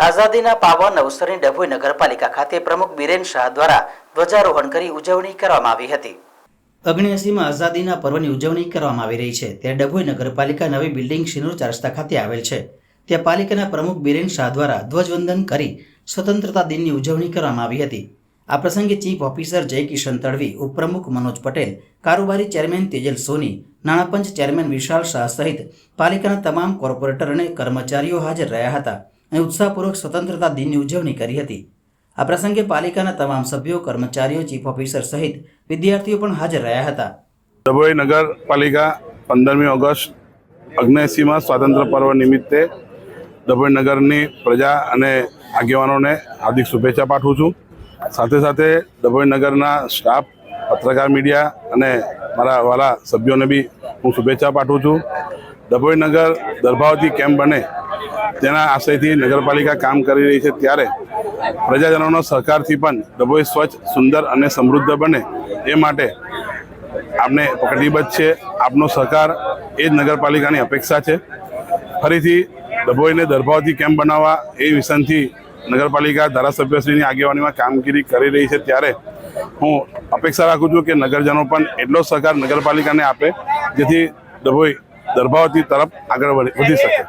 આઝાદીના પાવન અવસરે ડભોઈ નગરપાલિકા ખાતે પ્રમુખ બિરેન શાહ દ્વારા ધ્વજારોહણ કરી ઉજવણી કરવામાં આવી હતી। 79માં આઝાદીના પર્વની ઉજવણી કરવામાં આવી રહી છે ત્યારે ડભોઈ નગરપાલિકા નવી બિલ્ડિંગ શિનોર 4 રસ્તા ખાતે આવેલ છે। ત્યાં પાલિકાના પ્રમુખ બિરેન શાહ દ્વારા ધ્વજવંદન કરી સ્વતંત્રતા દિનની ઉજવણી કરવામાં આવી હતી। આ પ્રસંગે ચીફ ઓફિસર જયકિશન તડવી, ઉપપ્રમુખ મનોજ પટેલ, કારોબારી ચેરમેન તેજલ સોની, નાણાપંચ ચેરમેન વિશાલ શાહ સહિત પાલિકાના તમામ કોર્પોરેટર અને કર્મચારીઓ હાજર રહ્યા હતા અને ઉત્સાહપૂર્વક સ્વતંત્રતા દિનની ઉજવણી કરી હતી। આ પ્રસંગે પાલિકાના તમામ સભ્યો, કર્મચારીઓ, ચીફ ઓફિસર સહિત વિદ્યાર્થીઓ પણ હાજર રહ્યા હતા। ડભોઈ નગરપાલિકા 15મી ઓગસ્ટ 79માં સ્વાતંત્ર્ય પર્વ નિમિત્તે ડભોઈ નગરની પ્રજા અને આગેવાનોને હાર્દિક શુભેચ્છા પાઠવું છું। સાથે સાથે ડભોઈ નગરના સ્ટાફ, પત્રકાર મીડિયા અને મારા વાલા સભ્યોને બી હું શુભેચ્છા પાઠવું છું। ડભોઈ નગર દર્ભાવતી કેમ બને તેના આશયથી નગરપાલિકા કામ કરી રહી છે ત્યારે પ્રજાજનોનો સહકારથી પણ ડભોઈ સ્વચ્છ, સુંદર અને સમૃદ્ધ બને એ માટે આપને કટિબદ્ધ છે। આપનો સહકાર એ જ નગરપાલિકાની અપેક્ષા છે। ફરીથી ડભોઈને દર્ભાવતી કેમ બનાવવા એ વિષનથી નગરપાલિકા ધારાસભ્યશ્રીની આગેવાનીમાં કામગીરી કરી રહી છે ત્યારે હું અપેક્ષા રાખું છું કે નગરજનો પણ એટલો સહકાર નગરપાલિકાને આપે જેથી ડભોઈ દર્ભાવતી તરફ આગળ વધી શકે।